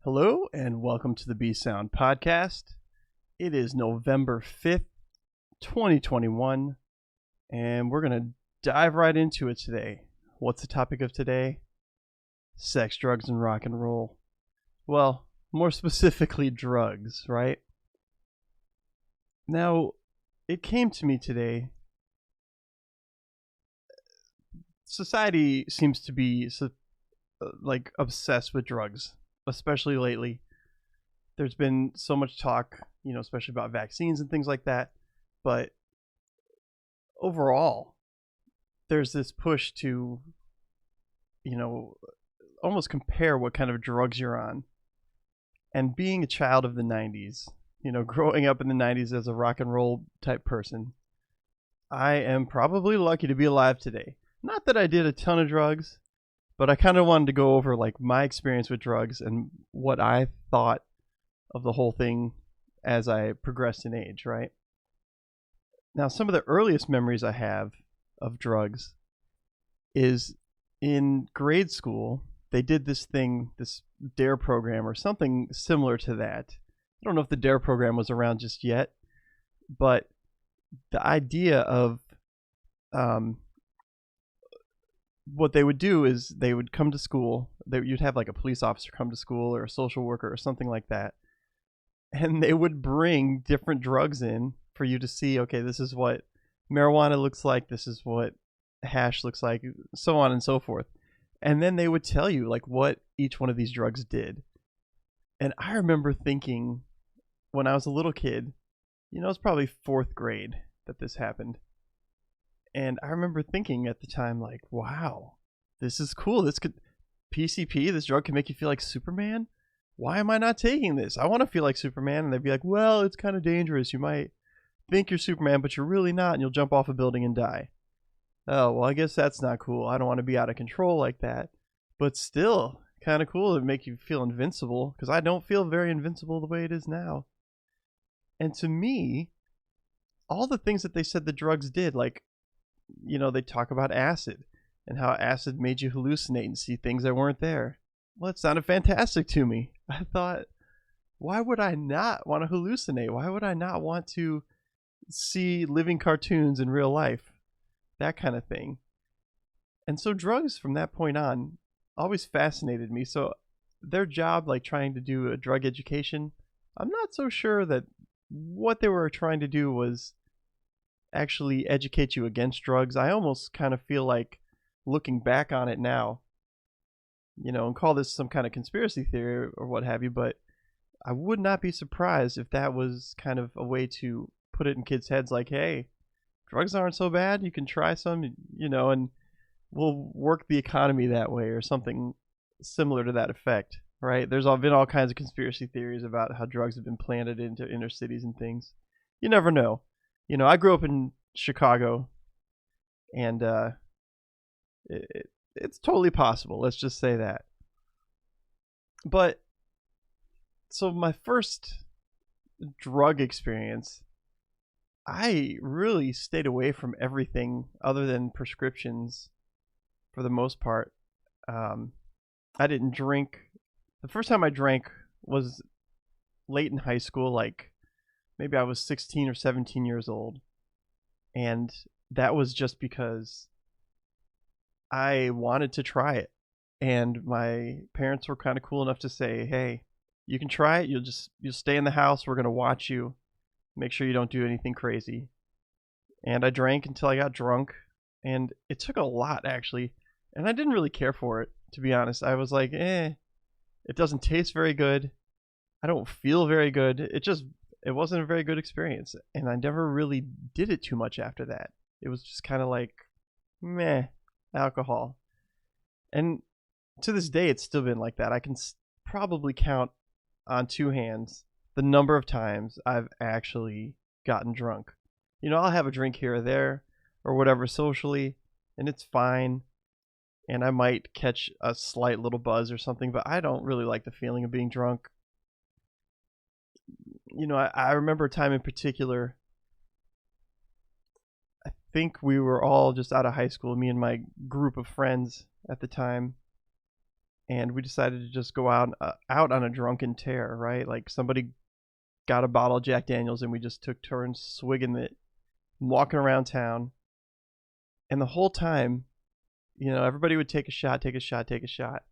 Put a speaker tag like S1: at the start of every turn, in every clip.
S1: Hello and welcome to the B Sound Podcast. It is November 5th, 2021, and we're going to dive right into it today. What's the topic of today? Sex, drugs, and rock and roll. Well, more specifically, drugs, right? Now, it came to me today. Society seems to be obsessed with drugs, especially lately. There's been so much talk, especially about vaccines and things like that. But overall, there's this push to, almost compare what kind of drugs you're on. And being a child of the 90s, growing up in the 90s as a rock and roll type person, I am probably lucky to be alive today. Not that I did a ton of drugs, but I kind of wanted to go over my experience with drugs and what I thought of the whole thing as I progressed in age, right? Now, some of the earliest memories I have of drugs is in grade school. They did this thing, this DARE program or something similar to that. I don't know if the DARE program was around just yet, but the idea of what they would do is they would come to school. You'd have a police officer come to school or a social worker or something like that. And they would bring different drugs in for you to see, okay, this is what marijuana looks like. This is what hash looks like, so on and so forth. And then they would tell you what each one of these drugs did. And I remember thinking when I was a little kid, it was probably fourth grade that this happened. And I remember thinking at the time, wow, this is cool. PCP, this drug can make you feel like Superman. Why am I not taking this? I want to feel like Superman. And they'd be like, well, it's kind of dangerous. You might think you're Superman, but you're really not. And you'll jump off a building and die. Oh, well, I guess that's not cool. I don't want to be out of control like that. But still, kind of cool to make you feel invincible. Because I don't feel very invincible the way it is now. And to me, all the things that they said the drugs did, they talk about acid and how acid made you hallucinate and see things that weren't there. Well, it sounded fantastic to me. I thought, why would I not want to hallucinate? Why would I not want to see living cartoons in real life? That kind of thing. And so drugs from that point on always fascinated me. So their job, trying to do a drug education, I'm not so sure that what they were trying to do was actually educate you against drugs. I almost kind of feel like looking back on it now, and call this some kind of conspiracy theory or what have you, but I would not be surprised if that was kind of a way to put it in kids' heads hey, drugs aren't so bad. You can try some, and we'll work the economy that way or something similar to that effect, right? There's been all kinds of conspiracy theories about how drugs have been planted into inner cities and things. You never know. I grew up in Chicago, and it's totally possible. Let's just say that. But so my first drug experience, I really stayed away from everything other than prescriptions for the most part. I didn't drink. The first time I drank was late in high school, maybe I was 16 or 17 years old. And that was just because I wanted to try it. And my parents were kind of cool enough to say, hey, you can try it. You'll stay in the house. We're going to watch you. Make sure you don't do anything crazy. And I drank until I got drunk. And it took a lot, actually. And I didn't really care for it, to be honest. I was like, it doesn't taste very good. I don't feel very good. It wasn't a very good experience. And I never really did it too much after that. It was just kind of meh, alcohol. And to this day, it's still been like that. I can probably count on two hands the number of times I've actually gotten drunk. I'll have a drink here or there or whatever socially, and it's fine. And I might catch a slight little buzz or something, but I don't really like the feeling of being drunk. I remember a time in particular, I think we were all just out of high school, me and my group of friends at the time. and we decided to just go out on a drunken tear, right? Like somebody got a bottle of Jack Daniels, and we just took turns swigging it, walking around town. And the whole time, everybody would take a shot, take a shot, take a shot.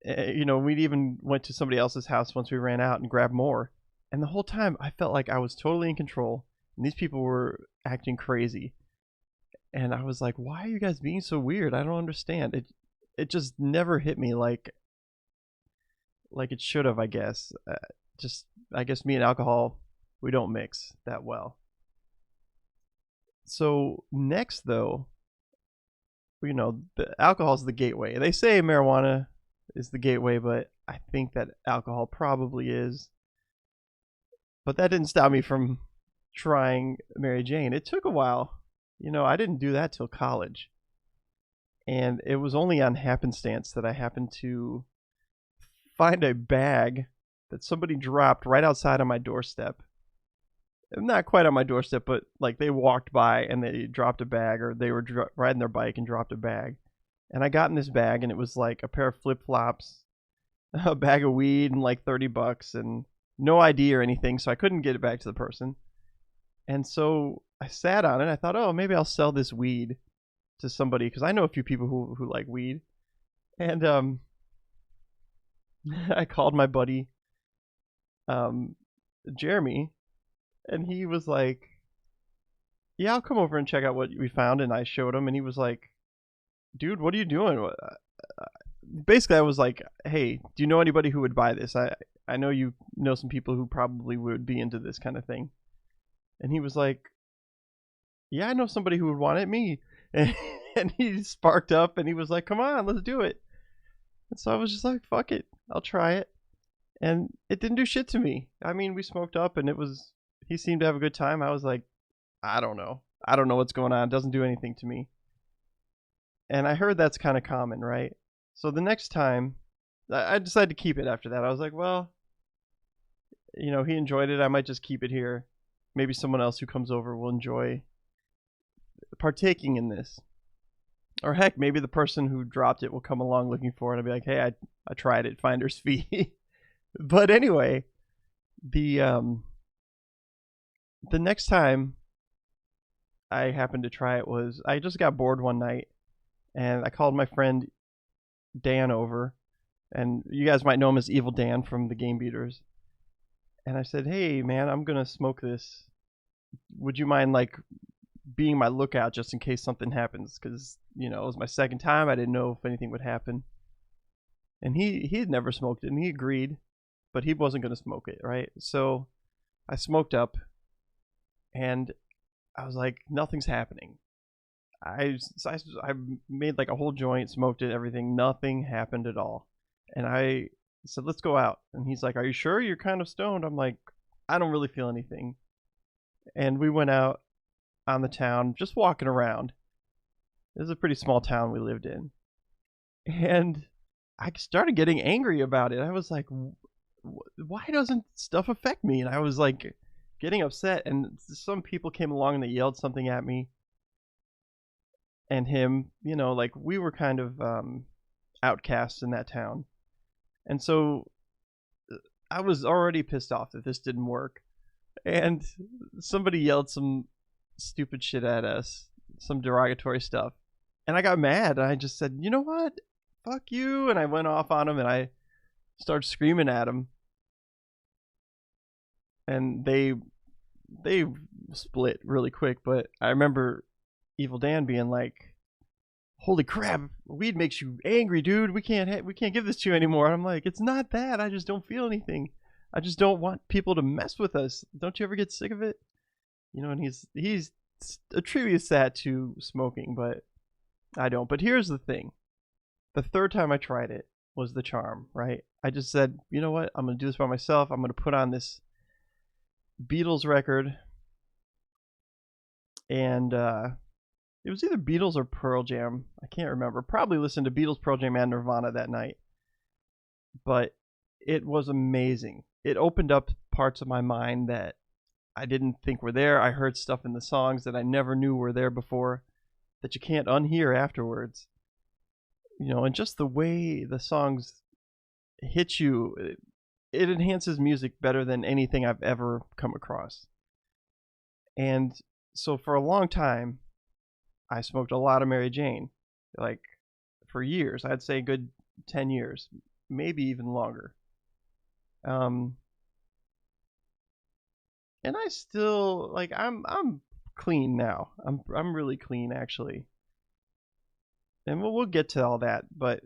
S1: We'd even went to somebody else's house once we ran out and grabbed more. And the whole time, I felt like I was totally in control, and these people were acting crazy. And I was like, why are you guys being so weird? I don't understand. It just never hit me like it should have, I guess. I guess me and alcohol, we don't mix that well. So next, though, the alcohol is the gateway. They say marijuana is the gateway, but I think that alcohol probably is. But that didn't stop me from trying Mary Jane. It took a while. I didn't do that till college. And it was only on happenstance that I happened to find a bag that somebody dropped right outside on my doorstep. Not quite on my doorstep, but like they walked by and they dropped a bag, or they were riding their bike and dropped a bag. And I got in this bag, and it was like a pair of flip-flops, a bag of weed, and like $30, and no ID or anything, so I couldn't get it back to the person. And so I sat on it. I thought, oh, maybe I'll sell this weed to somebody, because I know a few people who like weed. And I called my buddy Jeremy, and he was like, yeah, I'll come over and check out what we found. And I showed him, and he was like, dude, what are you doing? Basically, I was like, hey, do you know anybody who would buy this? I know you know some people who probably would be into this kind of thing. And he was like, yeah, I know somebody who would want it, me. And he sparked up, and he was like, come on, let's do it. And so I was just like, fuck it, I'll try it. And it didn't do shit to me. I mean, we smoked up, and he seemed to have a good time. I was like, I don't know what's going on. It doesn't do anything to me. And I heard that's kind of common, right? So the next time, I decided to keep it after that. I was like, well, he enjoyed it. I might just keep it here. Maybe someone else who comes over will enjoy partaking in this. Or heck, maybe the person who dropped it will come along looking for it and be like, hey, I tried it, finder's fee. But anyway, the next time I happened to try it was, I just got bored one night, and I called my friend Dan over, and you guys might know him as Evil Dan from the Game Beaters. And I said, hey man, I'm gonna smoke this. Would you mind like being my lookout just in case something happens? Because it was my second time. I didn't know if anything would happen. And he had never smoked it, and he agreed, but he wasn't gonna smoke it, right? So I smoked up, and I was like, nothing's happening. I made like a whole joint, smoked it, everything. Nothing happened at all. And I said, let's go out. And he's like, are you sure? You're kind of stoned. I'm like, I don't really feel anything. And we went out on the town, just walking around. This is a pretty small town we lived in. And I started getting angry about it. I was like, why doesn't stuff affect me? And I was like getting upset. And some people came along and they yelled something at me. And him, like we were kind of outcasts in that town. And so I was already pissed off that this didn't work. And somebody yelled some stupid shit at us, some derogatory stuff. And I got mad, and I just said, you know what? Fuck you. And I went off on him, and I started screaming at him. And they split really quick, but I remember Evil Dan being like, holy crap, weed makes you angry, dude. We can't give this to you anymore. And I'm like, it's not that. I just don't feel anything. I just don't want people to mess with us. Don't you ever get sick of it? And he's attributes that to smoking, but I don't. But here's the thing. The third time I tried it was the charm, right? I just said, you know what? I'm going to do this by myself. I'm going to put on this Beatles record. And it was either Beatles or Pearl Jam. I can't remember. Probably listened to Beatles, Pearl Jam, and Nirvana that night. But it was amazing. It opened up parts of my mind that I didn't think were there. I heard stuff in the songs that I never knew were there before that you can't unhear afterwards. and just the way the songs hit you, it enhances music better than anything I've ever come across. And so for a long time, I smoked a lot of Mary Jane, like for years. I'd say a good 10 years, maybe even longer. And I still like I'm clean now. I'm really clean actually. And we'll get to all that, but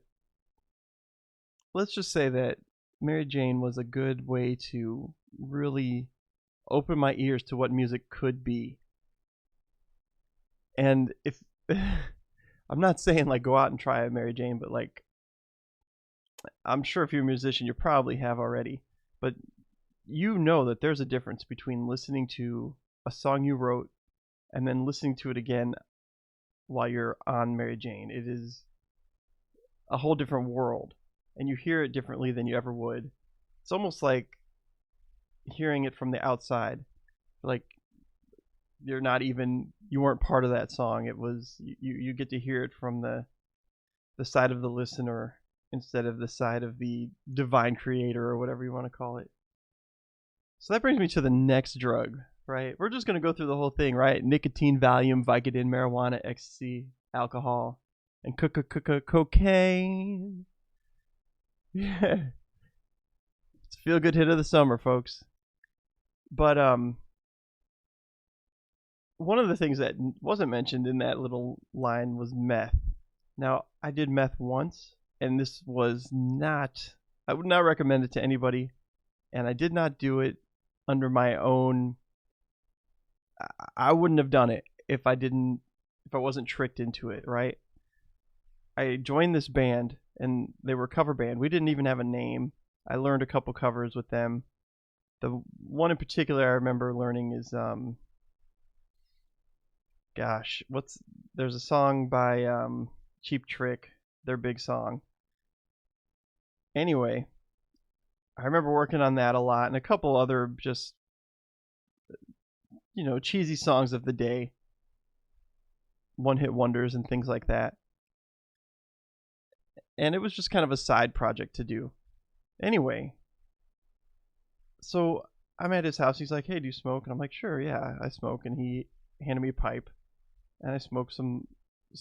S1: let's just say that Mary Jane was a good way to really open my ears to what music could be. And if I'm not saying like go out and try a Mary Jane, but like I'm sure if you're a musician you probably have already, but you know that there's a difference between listening to a song you wrote and then listening to it again while you're on Mary Jane. It is a whole different world, and you hear it differently than you ever would. It's almost like hearing it from the outside, like you weren't part of that song. It was you get to hear it from the side of the listener instead of the side of the divine creator or whatever you want to call it. So that brings me to the next drug, right? We're just going to go through the whole thing, right? Nicotine, Valium, Vicodin, marijuana, ecstasy, alcohol, and cocaine. Yeah. It's a feel-good hit of the summer, folks. But one of the things that wasn't mentioned in that little line was meth. Now, I did meth once, and this was not, I would not recommend it to anybody, and I did not do it under my own, I wouldn't have done it if I wasn't tricked into it, right? I joined this band, and they were a cover band. We didn't even have a name. I learned a couple covers with them. The one in particular I remember learning is, there's a song by Cheap Trick, their big song. Anyway, I remember working on that a lot, and a couple other just, cheesy songs of the day, one-hit wonders and things like that. And it was just kind of a side project to do. Anyway, so I'm at his house. He's like, "Hey, do you smoke?" And I'm like, "Sure, yeah, I smoke." And he handed me a pipe, and I smoked some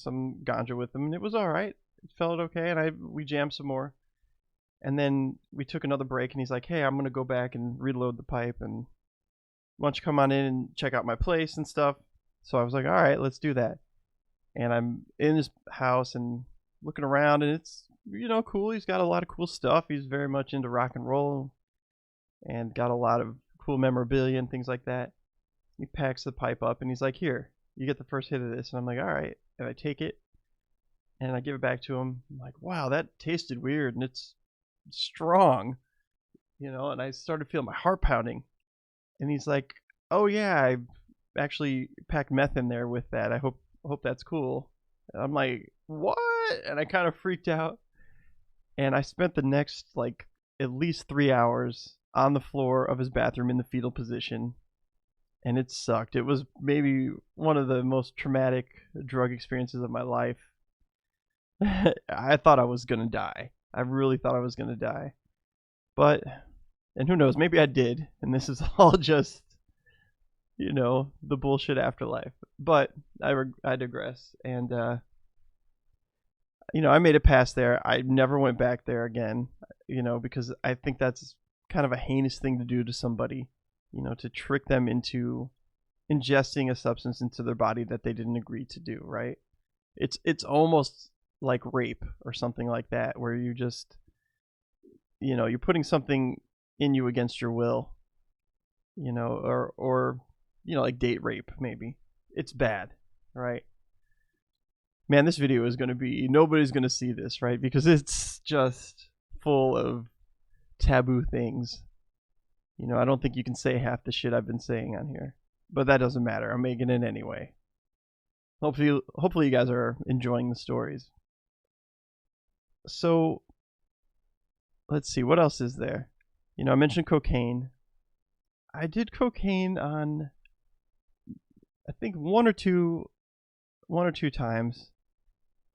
S1: ganja with him, and it was all right. It felt okay, and we jammed some more. And then we took another break, and he's like, "Hey, I'm gonna go back and reload the pipe, and why don't you come on in and check out my place and stuff?" So I was like, "All right, let's do that." And I'm in his house and looking around, and it's cool. He's got a lot of cool stuff. He's very much into rock and roll, and got a lot of cool memorabilia and things like that. He packs the pipe up, and he's like, "Here, you get the first hit of this." And I'm like, "All right," and I take it, and I give it back to him. I'm like, "Wow, that tasted weird, and it's strong," and I started feeling my heart pounding. And he's like, "Oh yeah, I actually packed meth in there with that. I hope that's cool." And I'm like, "What?" And I kind of freaked out. And I spent the next like at least 3 hours on the floor of his bathroom in the fetal position, and it sucked. It was maybe one of the most traumatic drug experiences of my life. I thought I was gonna die. I really thought I was gonna die. But, and who knows, maybe I did, and this is all just, the bullshit afterlife. But I digress. And I made it past there. I never went back there again, because I think that's kind of a heinous thing to do to somebody, to trick them into ingesting a substance into their body that they didn't agree to do, right? It's almost like rape or something like that, where you just, you're putting something in you against your will, or like date rape maybe. It's bad, right? Man, this video is going to be, nobody's going to see this, right? Because it's just full of taboo things. I don't think you can say half the shit I've been saying on here, but that doesn't matter. I'm making it anyway. Hopefully you guys are enjoying the stories. So let's see, what else is there? I mentioned cocaine. I did cocaine on, I think one or two times.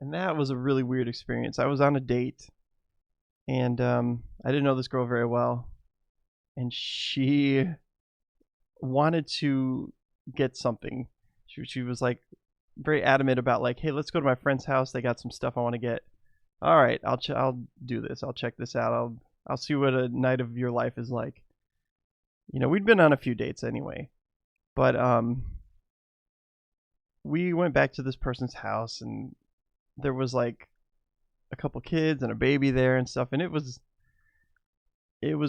S1: And that was a really weird experience. I was on a date, and I didn't know this girl very well, and she wanted to get something. She was like very adamant about like, hey, let's go to my friend's house. They got some stuff I want to get. All right, I'll do this. I'll check this out. I'll see what a night of your life is like. You know, we'd been on a few dates anyway, but we went back to this person's house, and there was like a couple kids and a baby there and stuff, and it was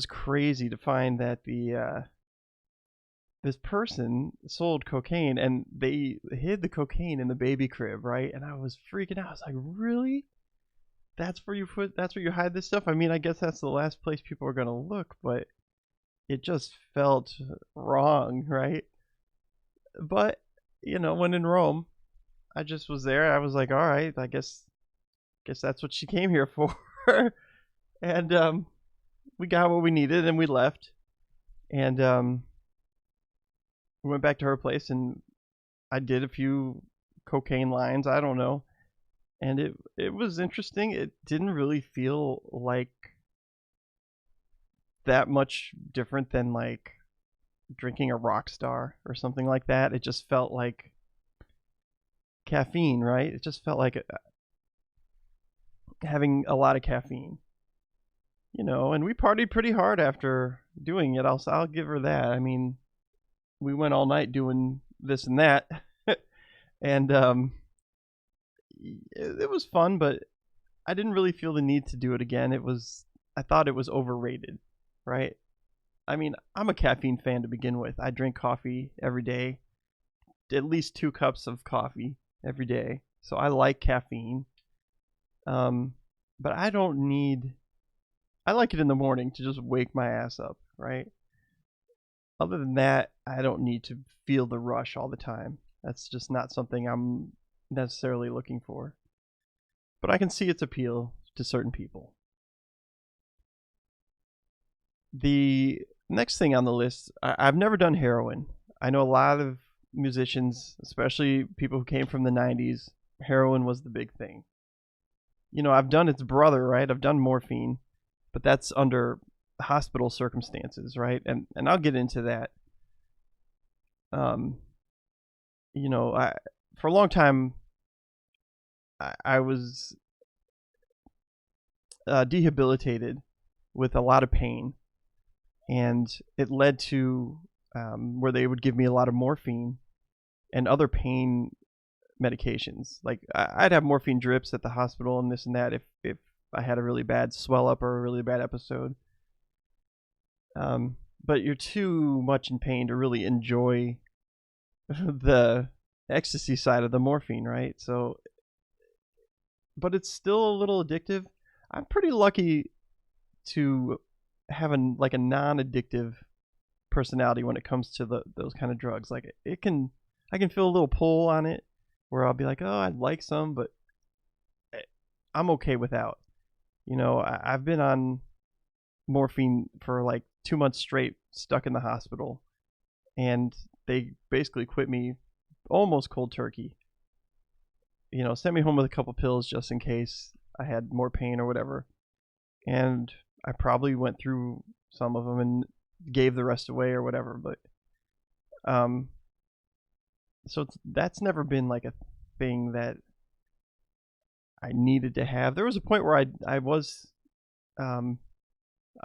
S1: crazy to find that the this person sold cocaine, and they hid the cocaine in the baby crib, right? And I was freaking out. I was like, really? That's where you hide this stuff? I mean, I guess that's the last place people are gonna look, but it just felt wrong, right? But you know, when in Rome, I just was there. I was like, all right, I guess that's what she came here for. And we got what we needed, and we left. And we went back to her place, and I did a few cocaine lines. I don't know, and it was interesting. It didn't really feel like that much different than like drinking a rock star or something like that. It just felt like caffeine, right? It just felt like having a lot of caffeine, you know. And we partied pretty hard after doing it. I'll give her that. I mean, we went all night doing this and that. And it was fun, but I didn't really feel the need to do it again. I thought it was overrated, right? I mean, I'm a caffeine fan to begin with. I drink coffee every day, at least 2 cups of coffee every day. So I like caffeine. But I don't need. I like it in the morning to just wake my ass up, right? Other than that, I don't need to feel the rush all the time. That's just not something I'm necessarily looking for. But I can see its appeal to certain people. The next thing on the list, I've never done heroin. I know a lot of musicians, especially people who came from the 90s, heroin was the big thing. You know, I've done its brother, right? I've done morphine, but that's under hospital circumstances, right? And I'll get into that. You know, for a long time I was debilitated with a lot of pain, and it led to where they would give me a lot of morphine and other pain medications. Like I'd have morphine drips at the hospital and this and that if I had a really bad swell up or a really bad episode. But you're too much in pain to really enjoy the ecstasy side of the morphine, right? So, but it's still a little addictive. I'm pretty lucky to have a non-addictive personality when it comes to those kind of drugs. Like I can feel a little pull on it where I'll be like, oh, I'd like some, but I'm okay without. You know, I've been on morphine for like 2 months straight, stuck in the hospital, and they basically quit me almost cold turkey. You know, sent me home with a couple pills just in case I had more pain or whatever. And I probably went through some of them and gave the rest away or whatever. But so that's never been like a thing that I needed to have. There was a point where I was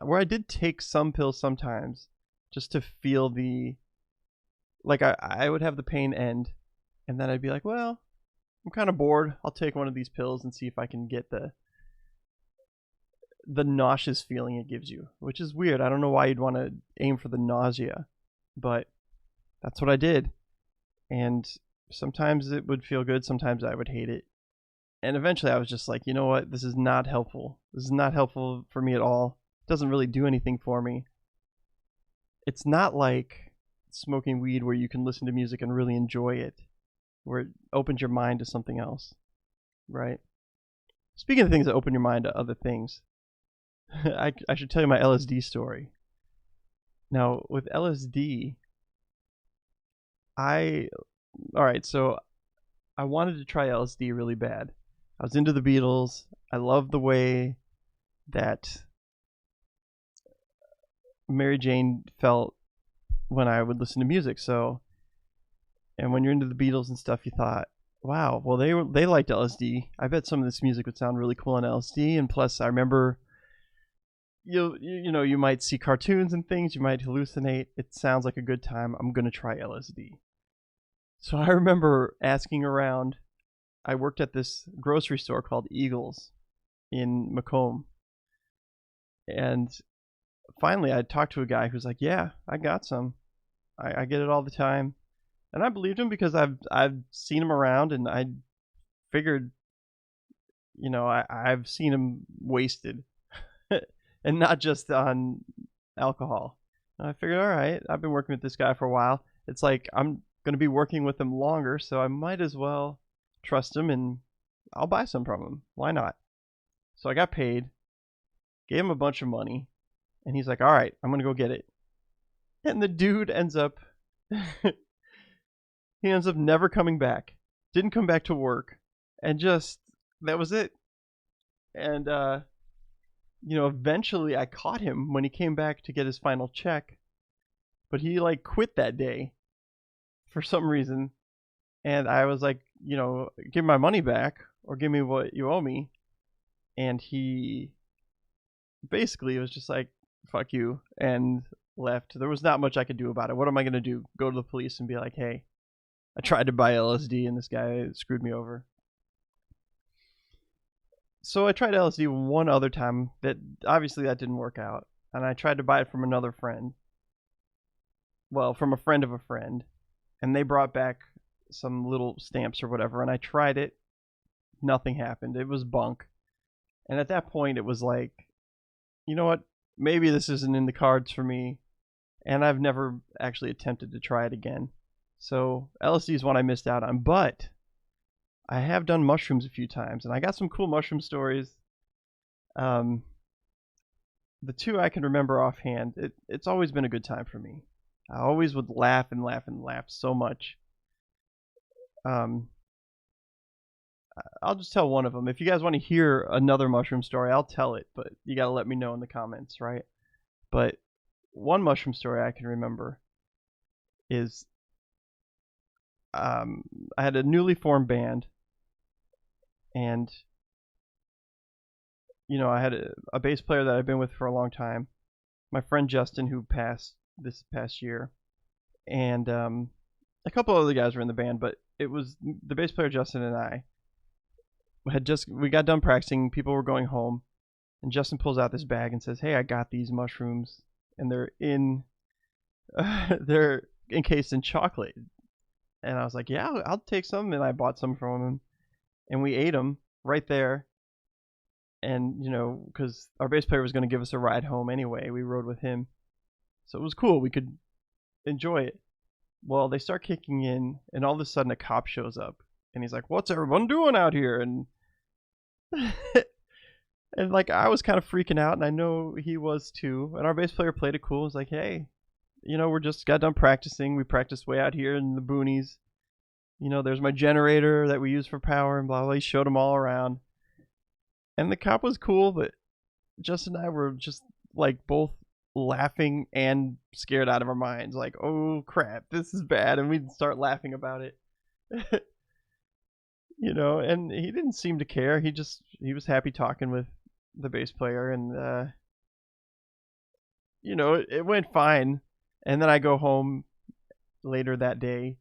S1: where I did take some pills sometimes just to feel the, like I would have the pain end, and then I'd be like, well, I'm kind of bored. I'll take one of these pills and see if I can get the nauseous feeling it gives you, which is weird. I don't know why you'd want to aim for the nausea, but that's what I did. And sometimes it would feel good, sometimes I would hate it. And eventually I was just like, you know what? This is not helpful. This is not helpful for me at all. It doesn't really do anything for me. It's not like smoking weed where you can listen to music and really enjoy it, where it opens your mind to something else, right? Speaking of things that open your mind to other things, I should tell you my LSD story. Now, with LSD, alright, so I wanted to try LSD really bad. I was into the Beatles. I loved the way that Mary Jane felt when I would listen to music. So, and when you're into the Beatles and stuff, you thought, wow, well they liked LSD. I bet some of this music would sound really cool on LSD. And plus, I remember you might see cartoons and things, you might hallucinate. It sounds like a good time. I'm gonna try LSD. So I remember asking around. I worked at this grocery store called Eagles in Macomb, and finally I talked to a guy who's like, "Yeah, I got some. I get it all the time," and I believed him because I've seen him around, and I figured, I've seen him wasted, and not just on alcohol. And I figured, all right, I've been working with this guy for a while. It's like I'm gonna be working with him longer, so I might as well trust him, and I'll buy some from him. Why not? So I got paid, gave him a bunch of money, and he's like, all right, I'm gonna go get it. And the dude ends up he ends up never coming back. Didn't come back to work, and just that was it. And eventually I caught him when he came back to get his final check, but he like quit that day for some reason. And I was like, give me my money back or give me what you owe me. And he basically was just like, fuck you, and left. There was not much I could do about it. What am I going to do? Go to the police and be like, hey, I tried to buy LSD and this guy screwed me over. So I tried LSD one other time. That obviously that didn't work out. And I tried to buy it from another friend. Well, from a friend of a friend. And they brought back some little stamps or whatever, and I tried it. Nothing happened. It was bunk. And at that point it was like, you know what, maybe this isn't in the cards for me, and I've never actually attempted to try it again. So LSD is one I missed out on, but I have done mushrooms a few times, and I got some cool mushroom stories. The two I can remember offhand, it's always been a good time for me. I always would laugh and laugh and laugh so much. I'll just tell one of them. If you guys want to hear another mushroom story, I'll tell it, but you got to let me know in the comments, right? But one mushroom story I can remember is I had a newly formed band, and I had a bass player that I've been with for a long time, my friend Justin, who passed this past year, and a couple other guys were in the band, but it was the bass player Justin and I we got done practicing. People were going home, and Justin pulls out this bag and says, "Hey, I got these mushrooms, and they're encased in chocolate." And I was like, "Yeah, I'll take some." And I bought some from him, and we ate them right there. And because our bass player was going to give us a ride home anyway, we rode with him, so it was cool. We could enjoy it. Well, they start kicking in, and all of a sudden a cop shows up, and he's like, "What's everyone doing out here?" And and like I was kind of freaking out, and I know he was too. And our bass player played it cool. He was like, "Hey, we're just got done practicing. We practiced way out here in the boonies. There's my generator that we use for power," and blah blah. He showed them all around, and the cop was cool, but Justin and I were just like both laughing and scared out of our minds. Like, oh crap, this is bad, and we'd start laughing about it. And he didn't seem to care. He was happy talking with the bass player, and it went fine. And then I go home later that day,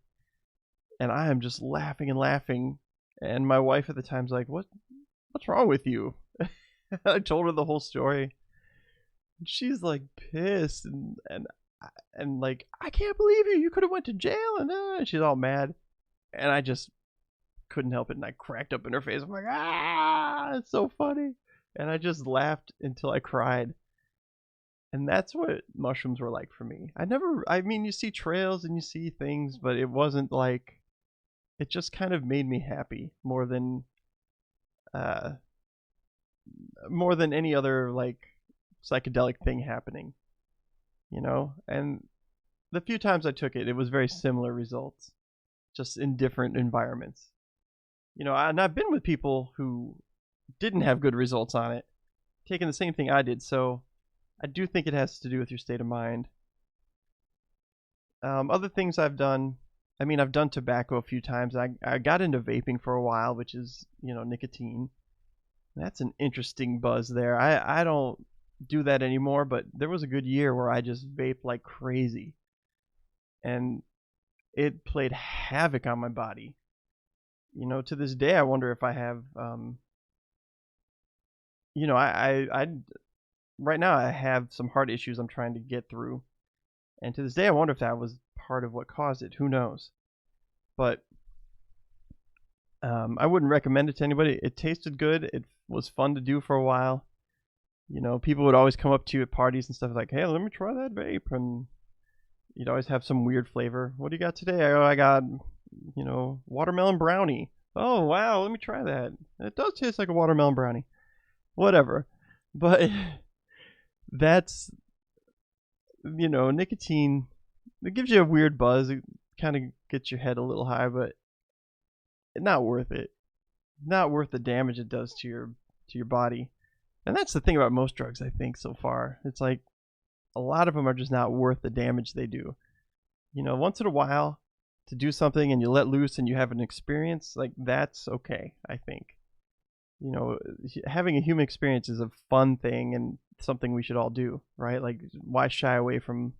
S1: and I am just laughing and laughing. And my wife at the time's like, what's wrong with you?" I told her the whole story. She's like pissed, and like, "I can't believe you could have went to jail," and she's all mad. And I just couldn't help it, and I cracked up in her face. I'm like, "Ah, it's so funny." And I just laughed until I cried. And that's what mushrooms were like for me. I mean, you see trails and you see things, but it wasn't like, it just kind of made me happy more than any other like psychedelic thing happening, And the few times I took it, it was very similar results, just in different environments. And I've been with people who didn't have good results on it, taking the same thing I did. So I do think it has to do with your state of mind. Other things I've done, I've done tobacco a few times. I got into vaping for a while, which is, nicotine. That's an interesting buzz there. I don't do that anymore, but there was a good year where I just vaped like crazy. And it played havoc on my body. To this day, I wonder if I have, I right now I have some heart issues I'm trying to get through. And to this day, I wonder if that was part of what caused it. Who knows? But I wouldn't recommend it to anybody. It tasted good. It was fun to do for a while. People would always come up to you at parties and stuff like, "Hey, let me try that vape," and you'd always have some weird flavor. "What do you got today?" I got, watermelon brownie." "Oh, wow, let me try that. It does taste like a watermelon brownie." Whatever. But that's, nicotine, it gives you a weird buzz. It kind of gets your head a little high, but not worth it. Not worth the damage it does to your body. And that's the thing about most drugs, I think, so far. It's like a lot of them are just not worth the damage they do. Once in a while to do something and you let loose and you have an experience, like that's okay, I think. Having a human experience is a fun thing and something we should all do, right? Like, why shy away from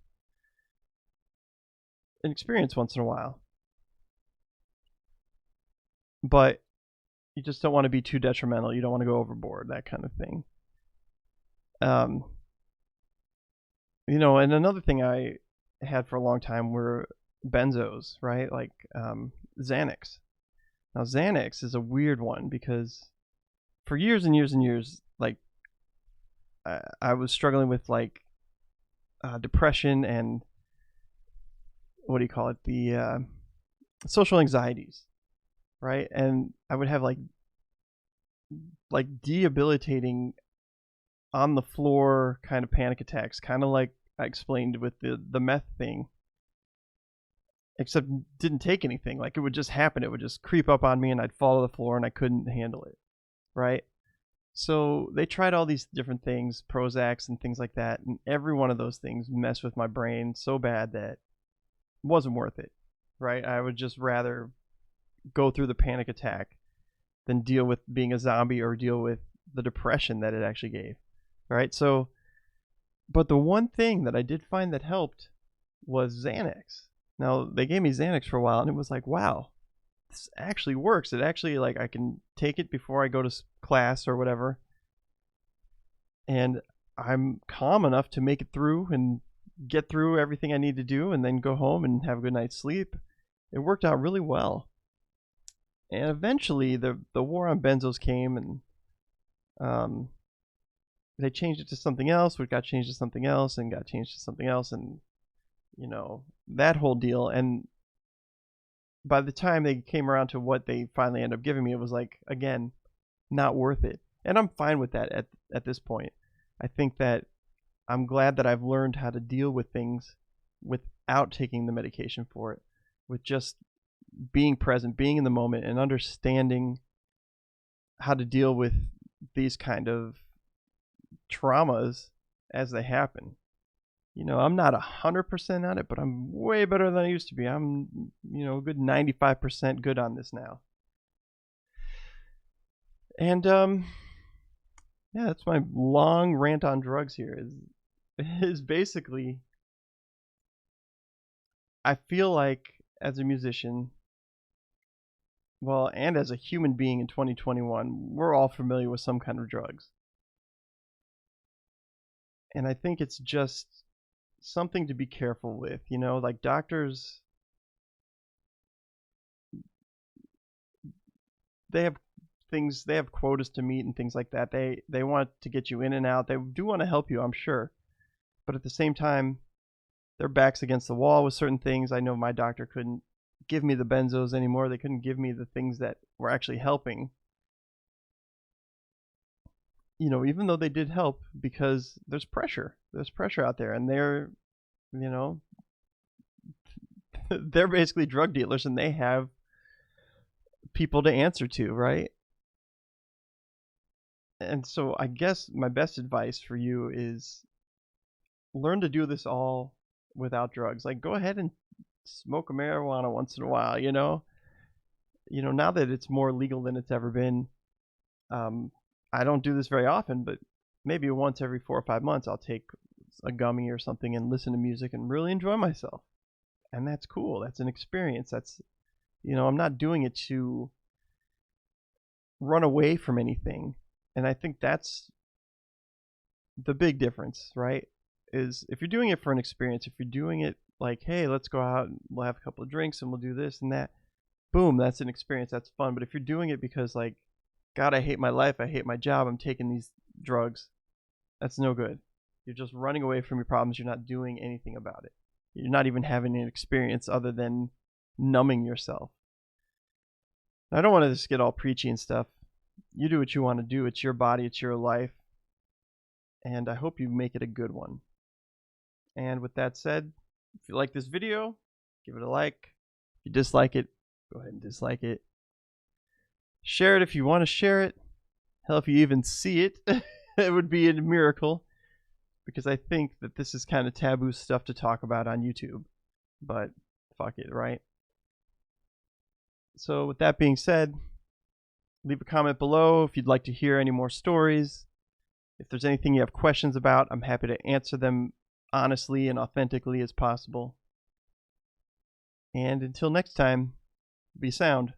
S1: an experience once in a while? But you just don't want to be too detrimental. You don't want to go overboard, that kind of thing. And another thing I had for a long time were benzos, right? Like Xanax. Now, Xanax is a weird one because for years and years and years, like I was struggling with like depression and what do you call it? The social anxieties, right? And I would have like debilitating on the floor kind of panic attacks, kind of like I explained with the meth thing, except didn't take anything. Like it would just happen. It would just creep up on me and I'd fall to the floor and I couldn't handle it, right? So they tried all these different things, Prozacs and things like that, and every one of those things messed with my brain so bad that it wasn't worth it, right? I would just rather go through the panic attack than deal with being a zombie or deal with the depression that it actually gave, right? So, but the one thing that I did find that helped was Xanax. Now, they gave me Xanax for a while, and it was like, wow, this actually works. It actually, like, I can take it before I go to class or whatever, and I'm calm enough to make it through and get through everything I need to do and then go home and have a good night's sleep. It worked out really well. And eventually the war on benzos came, and they changed it to something else, which got changed to something else, and got changed to something else, and that whole deal. And by the time they came around to what they finally ended up giving me, it was like, again, not worth it. And I'm fine with that at this point. I think that I'm glad that I've learned how to deal with things without taking the medication for it, with just being present, being in the moment, and understanding how to deal with these kind of traumas as they happen. I'm not 100% on it, but I'm way better than I used to be. I'm, a good 95% good on this now. And yeah, that's my long rant on drugs here. Is basically, I feel like as a musician, well, and as a human being in 2021, we're all familiar with some kind of drugs. And I think it's just something to be careful with, like doctors, they have quotas to meet and things like that. They want to get you in and out. They do want to help you, I'm sure. But at the same time, their back's against the wall with certain things. I know my doctor couldn't give me the benzos anymore. They couldn't give me the things that were actually helping. Even though they did help, because there's pressure. There's pressure out there, and they're, they're basically drug dealers, and they have people to answer to, right? And so I guess my best advice for you is learn to do this all without drugs. Like, go ahead and smoke a marijuana once in a while, you know? Now that it's more legal than it's ever been, I don't do this very often, but maybe once every 4 or 5 months I'll take a gummy or something and listen to music and really enjoy myself. And that's cool. That's an experience. That's, I'm not doing it to run away from anything. And I think that's the big difference, right? Is if you're doing it for an experience, if you're doing it like, hey, let's go out and we'll have a couple of drinks and we'll do this and that, boom, that's an experience. That's fun. But if you're doing it because, like, God, I hate my life, I hate my job, I'm taking these drugs, that's no good. You're just running away from your problems. You're not doing anything about it. You're not even having an experience other than numbing yourself. I don't want to just get all preachy and stuff. You do what you want to do. It's your body. It's your life. And I hope you make it a good one. And with that said, if you like this video, give it a like. If you dislike it, go ahead and dislike it. Share it if you want to share it. Hell, if you even see it, it would be a miracle. Because I think that this is kind of taboo stuff to talk about on YouTube. But fuck it, right? So with that being said, leave a comment below if you'd like to hear any more stories. If there's anything you have questions about, I'm happy to answer them honestly and authentically as possible. And until next time, be sound.